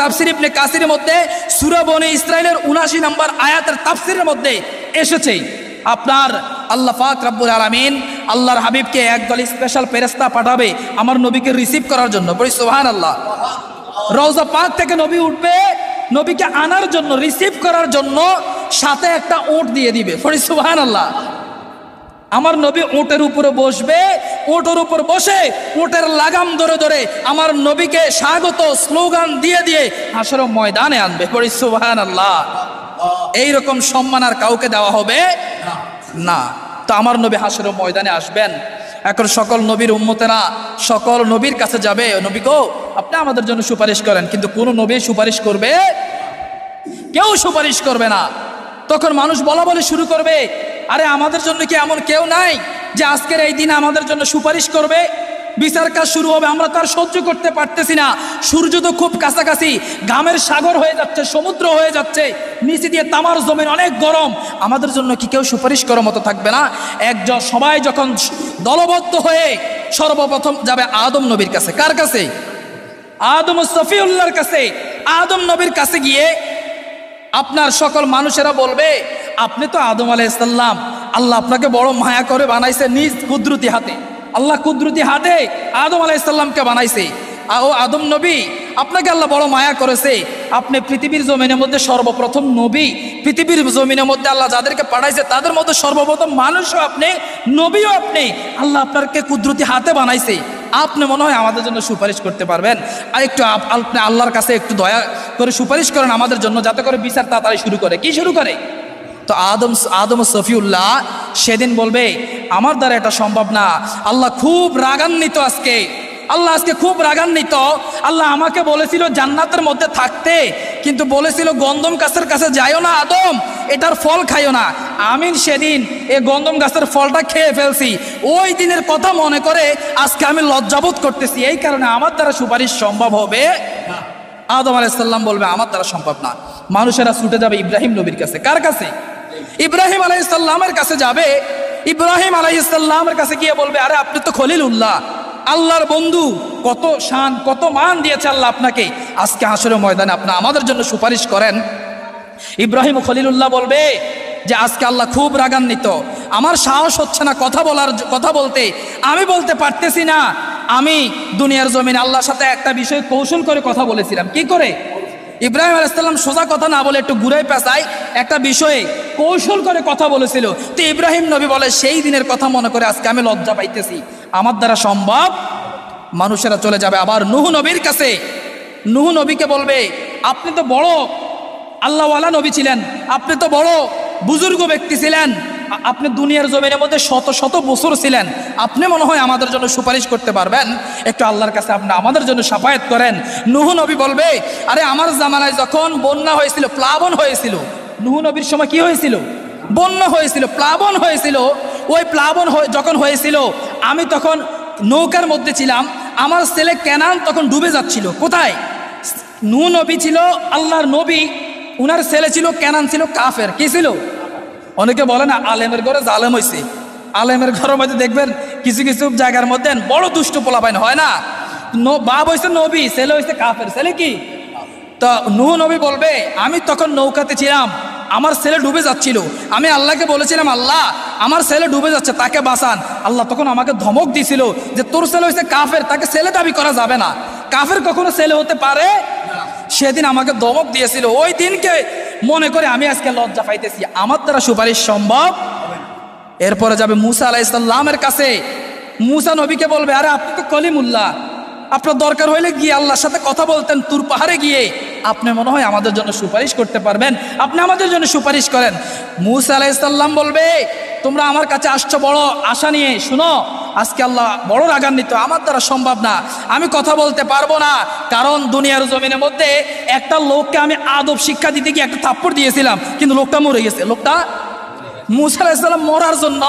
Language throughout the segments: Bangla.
তাফসির ইবনে কাসিরের মধ্যে সূরা বনী ইসরাইলের ৭৯ নম্বর আয়াতের তাফসিরের মধ্যে এসেছে আপনার আল্লাহ পাক রব্বুল আলামিন আল্লাহর হাবিবকে একদল স্পেশাল ফেরেশতা পাঠাবে আমার নবীকে রিসিভ করার জন্য। বলি সুবহানাল্লাহ। রওজা পাক থেকে নবী উঠবে, নবীকে আনার জন্য, রিসিভ করার জন্য সাথে একটা উট দিয়ে দিবে। বলি সুবহানাল্লাহ। আমার নবী উটের উপরে বসবে, উটের উপর বসে উটের লাগাম ধরে ধরে আমার নবীকে স্বাগত স্লোগান দিয়ে দিয়ে হাসরের ময়দানে আনবে। বলি সুবহানাল্লাহ। এইরকম সম্মান আর কাউকে দেওয়া হবে না। তো আমার নবী হাসরের ময়দানে আসবেন। এখন সকল নবীর উম্মতেরা সকল নবীর কাছে যাবে, নবী গো আপনি আমাদের জন্য সুপারিশ করেন, কিন্তু কোন নবী সুপারিশ করবে? কেউ সুপারিশ করবে না। তখন মানুষ বলা বলে শুরু করবে, আরে আমাদের জন্য কি এমন কেউ নাই যে আজকের এই দিনে আমাদের জন্য সুপারিশ করবে? বিচার কাজ শুরু হবে, আমরা তো আর সহ্য করতে পারতেছি না, সূর্য তো খুব কাছাকাছি, ঘামের সাগর হয়ে যাচ্ছে, সমুদ্র হয়ে যাচ্ছে, নিচে দিয়ে তামার জমিন অনেক গরম, আমাদের জন্য কি কেউ সুপারিশ করার মতো থাকবে না? একজন সবাই যখন দলবদ্ধ হয়ে সর্বপ্রথম যাবে আদম নবীর কাছে। কার কাছে? আদম সফিউল্লাহর কাছে। আদম নবীর কাছে গিয়ে আপনার সকল মানুষেরা বলবে, আপনি তো আদম আলাইহিস সালাম, আল্লাহ আপনাকে বড় মায়া করে বানাইছে নিজ কুদরতি হাতে। আল্লাহ কুদরতি হাতে আদম আলাইহিস সালামকে বানাইছে। ও আদম নবী, আপনাকে আল্লাহ বড় মায়া করেছে, আপনি পৃথিবীর জমিনের মধ্যে সর্বপ্রথম নবী, পৃথিবীর জমিনের মধ্যে আল্লাহ যাদেরকে পাঠাইছে তাদের মধ্যে সর্বপ্রথম মানুষও আপনি, নবীও আপনি, আল্লাহ আপনাকে কুদরতি হাতে বানাইছে, আপনি মনে হয় আমাদের জন্য সুপারিশ করতে পারবেন? আর একটু আপনি আল্লাহর কাছে একটু দয়া করে সুপারিশ করেন আমাদের জন্য, যাতে করে বিচার তাড়াতাড়ি শুরু করে। কি শুরু করে? তো আদম সফিউল্লাহ সেদিন বলবে, আমার দ্বারা এটা সম্ভব না, আল্লাহ খুব রাগান্বিত আজকে, আল্লাহ আজকে খুব রাগান্বিত। আল্লাহ আমাকে বলেছিল জান্নাতের মধ্যে থাকতে, কিন্তু বলেছিল গন্ধম গাছের কাছে যাইও না আদম, এটার ফল খাইও না। আমি সেদিন এই গন্ধম গাছের ফলটা খেয়ে ফেলছি, ওই দিনের কথা মনে করে আজকে আমি লজ্জাবোধ করতেছি, এই কারণে আমার দ্বারা সুপারিশ সম্ভব হবে না। আদম আলাইহিস সালাম বলবে আমার দ্বারা সম্ভব না। মানুষেরা ছুটে যাবে ইব্রাহিম নবীর কাছে। কার কাছে? ইব্রাহিম আলাইহিস সালামের কাছে যাবে। ইব্রাহিম আলাইহিস সালামের কাছে গিয়ে বলবে, আরে আপনি তো খলিলুল্লাহ, আল্লাহর বন্ধু, কত শান কত মান দিয়েছে আল্লাহ আপনাকে, আজকে হাসরের ময়দানে আপনি আমাদের জন্য সুপারিশ করেন। ইব্রাহিম খলিলুল্লাহ বলবে যে আজকে আল্লাহ খুব রাগান্বিত, আমার সাহস হচ্ছে না কথা বলতে, আমি বলতে পারতেছি না। আমি দুনিয়ার জমিনে আল্লাহর সাথে একটা বিষয় কৌশল করে কথা বলেছিলাম। কি করে? ইব্রাহিম আলাইহিস সালাম সোজা কথা না বলে একটু ঘুরাই পেঁচাই একটা বিষয়ে কৌশল করে কথা বলেছিল। তো ইব্রাহিম নবী বলে, সেই দিনের কথা মনে করে আজকে আমি লজ্জা পাইতেছি, আমার দ্বারা সম্ভব। মানুষেরা চলে যাবে আবার নূহ নবীর কাছে। নূহ নবীকে বলবে, আপনি তো বড় আল্লাহওয়ালা নবী ছিলেন, আপনি তো বড় বুজুর্গ ব্যক্তি ছিলেন, আপনি দুনিয়ার জমিনের মধ্যে শত শত বছর ছিলেন, আপনি মনে হয় আমাদের জন্য সুপারিশ করতে পারবেন, একটু আল্লাহর কাছে আপনি আমাদের জন্য শাফায়াত করেন। নূহ নবী বলবে, আরে আমার জামানায় যখন বন্যা হয়েছিল, প্লাবন হয়েছিল, নূহ নবীর সময় কি হয়েছিল? বন্যা হয়েছিল, প্লাবন হয়েছিল। ওই প্লাবন যখন হয়েছিল আমি তখন নৌকার মধ্যে ছিলাম, আমার ছেলে কেনান তখন ডুবে যাচ্ছিল। কোথায়? নূহ নবী ছিল আল্লাহর নবী, উনার ছেলে ছিল কেনান, ছিল কাফের। কি ছিল? অনেকে বলে না আলেমের ঘরে জালেম হয়েছে, আলেমের ঘরের মধ্যে দেখবেন কিছু কিছু জায়গার মধ্যে বড় দুষ্ট পোলাপাইন হয় না, বাপ হয়েছে নবী, ছেলে হয়েছে কাফের। ছেলে কি? তো নূহ নবী বলবে, আমি তখন নৌকাতে ছিলাম, আমার ছেলে ডুবে যাচ্ছিল, আমি আল্লাহকে বলেছিলাম, আল্লাহ আমার ছেলে ডুবে যাচ্ছে, তাকে বাঁচান। আল্লাহ তখন আমাকে ধমক দিছিল যে তোর ছেলে হয়েছে কাফের, তাকে ছেলে দাবি করা যাবে না, কাফের কখনো ছেলে হতে পারে? সেদিন আমাকে ধমক দিয়েছিল, ওই দিনকে মনে করে আমি আজকে লজ্জা পাইতেছি, আমার দ্বারা সুপারিশ সম্ভব। এরপরে যাবে মুসা আলাইহিস সালামের কাছে। মুসা নবীকে বলবে, আরে আপনি তো কলিমুল্লাহ, আপনার দরকার হইলে গিয়ে আল্লাহর সাথে কথা বলতেন তুর পাহাড়ে গিয়ে, আপনি মনে হয় আমাদের জন্য সুপারিশ করতে পারবেন, আপনি আমাদের জন্য সুপারিশ করেন। মুসা আলাইহিস সালাম বলবে, তোমরা আমার কাছে আসছো বড় আশা নিয়ে, শুনো আজকে আল্লাহ বড় রাগান্বিত, আমার দ্বারা সম্ভব না, আমি কথা বলতে পারবো না, কারণ দুনিয়ার জমিনের মধ্যে একটা লোককে আমি আদব শিক্ষা দিতে গিয়ে একটা থাপ্পড় দিয়েছিলাম, কিন্তু লোকটা মরে গেছে। লোকটা মুসা আলাইহিস সালাম মরার জন্য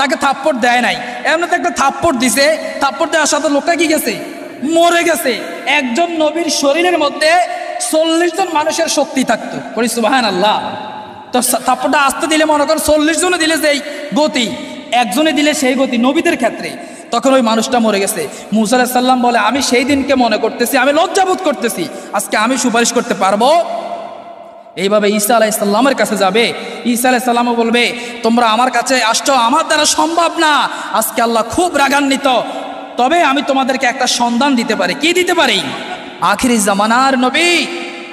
তাকে থাপ্পড় দেয় নাই, এমনিতে একটা থাপ্পড় দিছে, থাপ্পড় দেওয়ার সাথে লোকটা কি গেছে? মরে গেছে। একজন নবীর শরীরের মধ্যে 40 জন মানুষের শক্তি থাকতো। বলি সুবহানাল্লাহ। তো থাপ্পড়টা আসতে দিলে মনে করেন 40 জনে দিলে যেই গতি, একজনে দিলে সেই গতি নবীদের ক্ষেত্রে। তখন ওই মানুষটা মরে গেছে। মুসা আলাইহিস সালাম বলে, আমি সেই দিনকে মনে করতেছি, আমি লজ্জাবোধ করতেছি, আজকে আমি সুপারিশ করতে পারবো? এইভাবে ঈসা আলাইহিস সালামের কাছে যাবে। ঈসা আলাইহিস সালামও বলবে, তোমরা আমার কাছে আসছো, আমার দ্বারা সম্ভব না, আজকে আল্লাহ খুব রাগান্বিত, তবে আমি তোমাদেরকে একটা সন্ধান দিতে পারি। কি দিতে পারি? আখিরি জামানার নবী,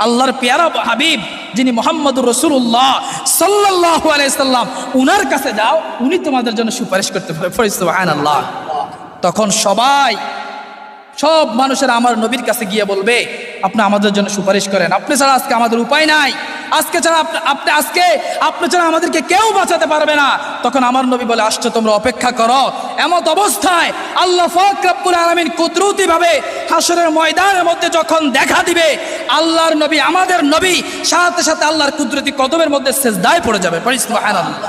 আল্লাহর পেয়ারা হাবিব যিনি মুহাম্মদুর রাসূলুল্লাহ সাল্লাল্লাহু আলাইহি সাল্লাম, উনার কাছে যাও, উনি তোমাদের জন্য সুপারিশ করতে পারে। সুবহানাল্লাহ। তখন সব মানুষেরা আমার নবীর কাছে গিয়ে বলবে, আপনি আমাদের জন্য সুপারিশ করেন, আপনি ছাড়া আজকে আমাদের উপায় নাই, আপনি ছাড়া আমাদেরকে কেউ বাঁচাতে পারবে না। তখন আমার নবী বলে, আসছো, তোমরা অপেক্ষা করো। এমত অবস্থায় আল্লাহ পাক রব্বুল আলামিন কুদরতি ভাবে হাশরের ময়দানের মধ্যে যখন দেখা দিবে, আল্লাহর নবী, আমাদের নবী সাথে সাথে আল্লাহর কুদরতি কদমের মধ্যে সিজদায় পড়ে যাবে। সুবহানাল্লাহ।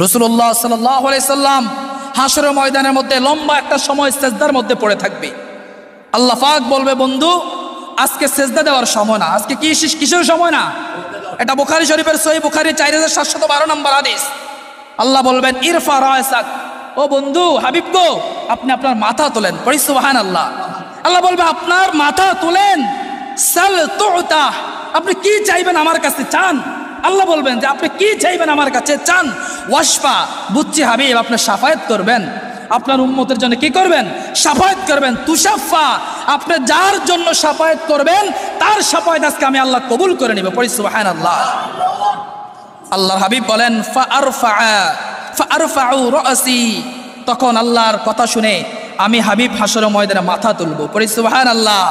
রাসূলুল্লাহ সাল্লাল্লাহু আলাইহি সাল্লাম হাশরের ময়দানের মধ্যে লম্বা একটা সময় সিজদার মধ্যে পড়ে থাকবে। আল্লাহ পাক বলবে, বন্ধু, আজকে সিজদা দেওয়ার সময় না। আজকে কিসের সময় না? এটা বুখারী শরীফের সহিহ বুখারী 4712 নম্বর হাদিস। আল্লাহ বলবেন, ইরফা রাসাক, ও বন্ধু হাবিব গো, আপনি আপনার মাথা তোলেন। পড়ি সুবহানাল্লাহ। আল্লাহ বলবে, আপনার মাথা তোলেন, সাল তুতা, আপনি কি চাইবেন আমার কাছে চান। আল্লাহ বলবেন যে আপনি কি চাইবেন আমার কাছে চান। ওয়াশফা, বুঝছি হাবিব আপনি শাফায়াত করবেন, আপনার উম্মতের জন্য কি করবেন? শাফায়াত করবেন। তুশাফা, আপনি যার জন্য শাফায়াত করবেন তার শাফায়াত আজকে আমি আল্লাহ কবুল করে নেব। পড়ি সুবহানাল্লাহ। আল্লাহর হাবিব বলেন, ফাআরফাউ রাসি, তখন আল্লাহর কথা শুনে আমি হাবিব হাশরের ময়দানে মাথা তুলব। পড়ি সুবহানাল্লাহ।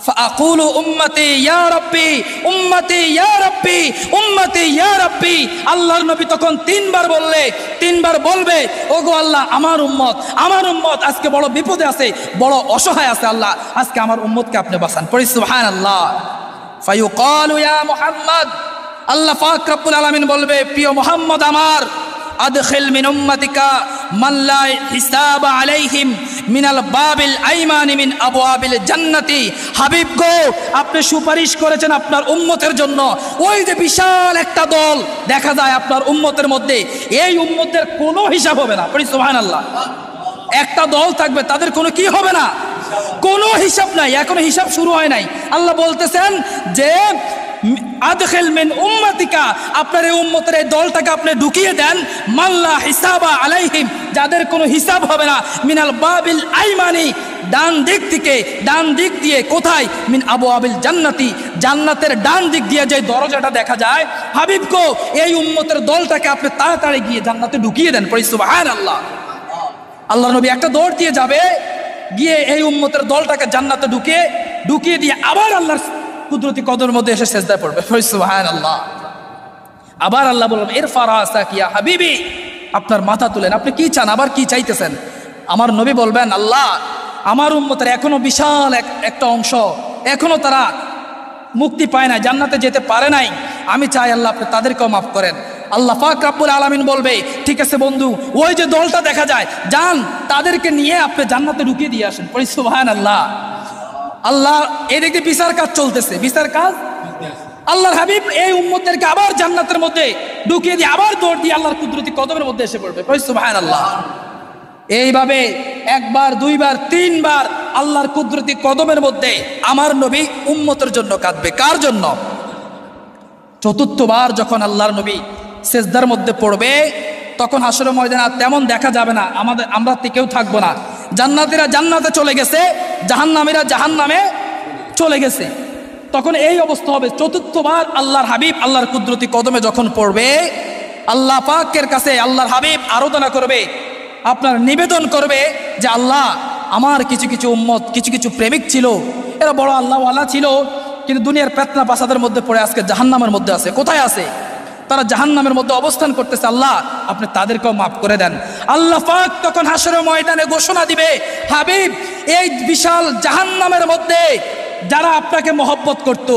ফাআকুলু উম্মতি ইয়া রাব্বি, উম্মতি ইয়া রাব্বি, উম্মতি ইয়া রাব্বি। আল্লাহর নবী তখন তিনবার বলবে, ওগো আল্লাহ, আমার উম্মত আজকে বড় বিপদে আছে, বড় অসহায় আছে, আল্লাহ আজকে আমার উম্মতকে আপনি বাঁচান। পড়ি সুবহানাল্লাহ। ফায়ুকালু ইয়া মুহাম্মদ, আল্লাহ পাক রব্বুল আলামিন বলবে, প্রিয় মুহাম্মদ আমার, আদখিল মিন উম্মাতিকা মান লা হিসাব আলাইহিম মিনাল বাবিল আইমানি মিন আবওয়াবিল জান্নাতি। হাবিব গো, আপনি সুপারিশ করেছেন আপনার উম্মতের জন্য, ওই যে বিশাল একটা দল দেখা যায় আপনার উম্মতের মধ্যে, এই উম্মতের কোনো হিসাব হবে না। পড়ি সুবহানাল্লাহ। একটা দল থাকবে, তাদের কোনো কি হবে না, কোনো হিসাব নাই, এখনো হিসাব শুরু হয় নাই। আল্লাহ বলতেছেন যে আদখিল মিন উম্মাতিকা, আপনার এই উম্মতের এই দলটাকে আপনি ঢুকিয়ে দেন, মাল্লা হিসাবা আলাইহিম, যাদের কোনো হিসাব হবে না, মিনাল বাবিল আইমানি, ডান দিক দিয়ে। কোথায়? মিন আবওয়াবিল জান্নাতি, জান্নাতের ডান দিক দিয়ে যে দরজাটা দেখা যায়, হাবিব গো, এই উম্মতের দলটাকে আপনি তাড়াতাড়ি গিয়ে জান্নাতে ঢুকিয়ে দেন। পড়ি সুবহানাল্লাহ। আল্লাহ নবী একটা দৌড় দিয়ে যাবে, গিয়ে এই উম্মতের দলটাকে জান্নাতে ঢুকিয়ে দিয়ে আবার আল্লাহর কুদরতি কদমের মধ্যে এসে সিজদায় পড়বে। সুবহানাল্লাহ। আবার আল্লাহ বলবেন, ইরফা রাসাক ইয়া হাবিবি, আপনার মাথা তুলেন, আপনি কি চান, আবার কি চাইতেছেন? আমার নবী বলবেন, আল্লাহ, আমার উম্মতের এখনো বিশাল একটা অংশ, এখনো তারা মুক্তি পায় না, জান্নাতে যেতে পারে নাই, আমি চাই আল্লাহ আপনি তাদেরকেও মাফ করেন। আল্লাহ পাক রব্বুল আলামিন বলবে, ঠিক আছে বন্ধু, ওই যে দলটা দেখা যায়, যান তাদেরকে নিয়ে আপনি জান্নাতে ঢুকিয়ে দিয়ে আসেন। পড়ি সুবহানাল্লাহ। আল্লাহ এদিকে বিচার কাজ চলতেছে, বিচার কাজ, আল্লাহর হাবিব এই উম্মতদেরকে আবার জান্নাতের মধ্যে ঢুকিয়ে দিয়ে আবার দৌড় দিয়ে আল্লাহর কুদরতি কদমের মধ্যে এসে পড়বে। সুবহানাল্লাহ। এইভাবে একবার, দুইবার, তিনবার আল্লাহর কুদরতি কদমের মধ্যে আমার নবী উম্মতের জন্য কাঁদবে। কার জন্য? চতুর্থবার যখন আল্লাহর নবী সিজদার মধ্যে পড়বে, তখন হাশরের ময়দানে আর তেমন দেখা যাবে না, আমরা কেউ থাকবো না। জান্নাতীরা জান্নাতে চলে গেছে, জাহান্নামীরা জাহান্নামে চলে গেছে। তখন এই অবস্থা হবে। চতুর্থবার আল্লাহর হাবিব আল্লাহর কুদরতি কদমে যখন পড়বে, আল্লাহ পাকের কাছে আল্লাহর হাবিব আরাধনা করবে, আপনার নিবেদন করবে যে আল্লাহ, আমার কিছু উম্মত, কিছু প্রেমিক ছিল, এরা বড় আল্লাহওয়ালা ছিল, কিন্তু দুনিয়ার পেতনা পাসাদের মধ্যে পড়ে আজকে জাহান্নামের মধ্যে আছে। কোথায় আছে? তারা জাহান্নামের মধ্যে অবস্থান করতেছে। আল্লাহ, আপনি তাদেরকেও মাফ করে দেন। আল্লাহ পাক তখন হাশরের ময়দানে ঘোষণা দিবে, হাবিব, এই বিশাল জাহান্নামের মধ্যে যারা আপনাকে মহব্বত করত,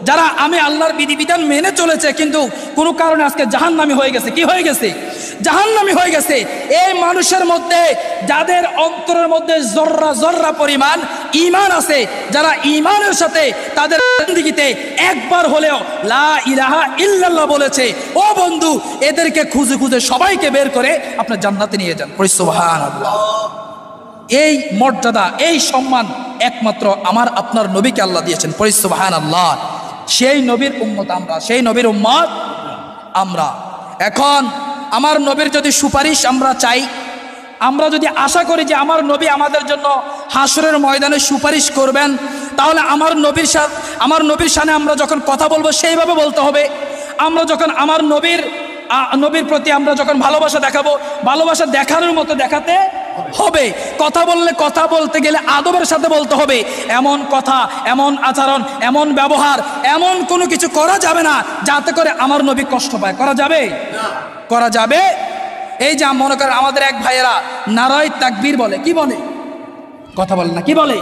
যারা আমি আল্লাহর বিধিবিধান মেনে চলেছে, কিন্তু কোনো কারণে আজকে জাহান্নামী হয়ে গেছে। কি হয়ে গেছে? জাহান্নামী হয়ে গেছে। এই মানুষের মধ্যে যাদের অন্তরের মধ্যে জর্রা জর্রা পরিমাণ ঈমান আছে, যারা ঈমানের সাথে তাদের জিন্দেগিতে একবার হলেও লা ইলাহা ইল্লাল্লাহ বলেছে, ও বন্ধু এদেরকে খুঁজে খুঁজে সবাইকে বের করে আপনার জান্নাতে নিয়ে যান। পড়ি সুবহানাল্লাহ। এই মর্যাদা, এই সম্মান একমাত্র আমার আপনার নবীকে আল্লাহ দিয়েছেন। পড়ি সুবহানাল্লাহ। সেই নবীর উম্মত আমরা, সেই নবীর উম্মত আমরা। এখন আমার নবীর যদি সুপারিশ আমরা চাই, আমরা যদি আশা করি যে আমার নবী আমাদের জন্য হাসরের ময়দানে সুপারিশ করবেন, তাহলে আমার নবীর সামনে আমরা যখন কথা বলবো সেইভাবে বলতে হবে। আমরা যখন আমার নবীর প্রতি আমরা যখন ভালোবাসা দেখাবো, ভালোবাসা দেখানোর মতো দেখাতে হবে। কথা বললে, কথা বলতে গেলে আদবের সাথে বলতে হবে। এমন কথা, এমন আচরণ, এমন ব্যবহার, এমন কোনো কিছু করা যাবে না যাতে করে আমার নবী কষ্ট পায়। করা যাবে? করা যাবে। এই যে মনে করেন আমাদের এক ভাইয়েরা নারায়ে তাকবীর বলে, কি বলে? কথা বলে না, কি বলে?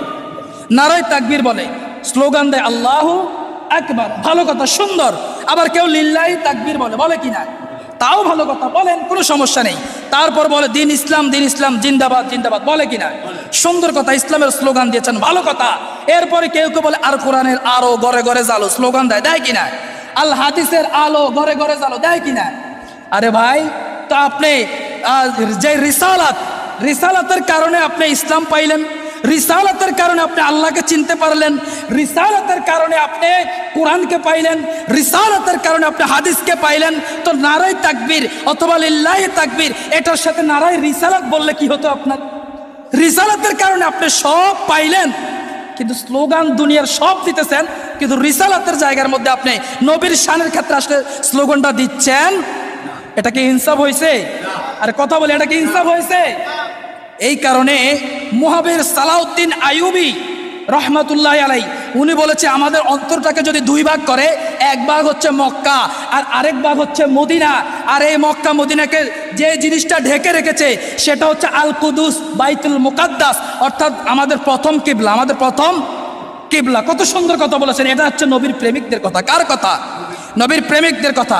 নারায়ে তাকবীর বলে, স্লোগান দেয় আল্লাহু আকবার। ভালো কথা, সুন্দর। আবার কেউ লিল্লাহি তাকবীর বলে, বলে কি না? তাও ভালো কথা, বলেন, কোনো সমস্যা নেই। তারপর বলে দিন ইসলাম, দিন ইসলাম জিন্দাবাদ জিন্দাবাদ, বলে কিনা? সুন্দর কথা, ইসলামের স্লোগান দিয়েছেন, ভালো কথা। এরপরে কেউ কেউ বলে আর কোরআনের আলো ঘরে ঘরে জালো, স্লোগান দেয়, দেয় কিনা? আল হাদিসের আলো ঘরে ঘরে জালো, দেয় কিনা? আরে ভাই, তো আপনি যে রিসালাতের কারণে আপনি ইসলাম পাইলেন, রিসালাতের কারণে আপনি আল্লাহকে চিনতে পারলেন, রিসালাতের কারণে আপনি কোরআনকে পাইলেন, রিসালাতের কারণে আপনি হাদিসকে পাইলেন, তো নারায়ে তাকবীর অথবা লিল্লাহি তাকবীর এটার সাথে নারায়ে রিসালাত বললে কি হতো আপনার? রিসালাতের কারণে আপনি সব পাইলেন, কিন্তু স্লোগান দুনিয়ার সব দিতেছেন, কিন্তু রিসালাতের জায়গার মধ্যে আপনি নবীর শানের ক্ষেত্রে আসলে স্লোগানটা দিচ্ছেন। এটা কি ইনসাফ হয়েছে? আরে কথা বলে, এটা কি ইনসাফ হয়েছে? এই কারণে মুহাবির সালাউদ্দিন আইয়ুবী রহমাতুল্লাহ আলাইহি উনি বলেছে আমাদের অন্তরটাকে যদি দুই ভাগ করে, এক ভাগ হচ্ছে মক্কা আর আরেক ভাগ হচ্ছে মদিনা। আর এই মক্কা মদিনাকে যে জিনিসটা ঢেকে রেখেছে সেটা হচ্ছে আল কুদুস, বাইতুল মুকাদ্দাস, অর্থাৎ আমাদের প্রথম কিবলা, আমাদের প্রথম কিবলা। কত সুন্দর কথা বলেছেন। এটা হচ্ছে নবীর প্রেমিকদের কথা। কার কথা? নবীর প্রেমিকদের কথা।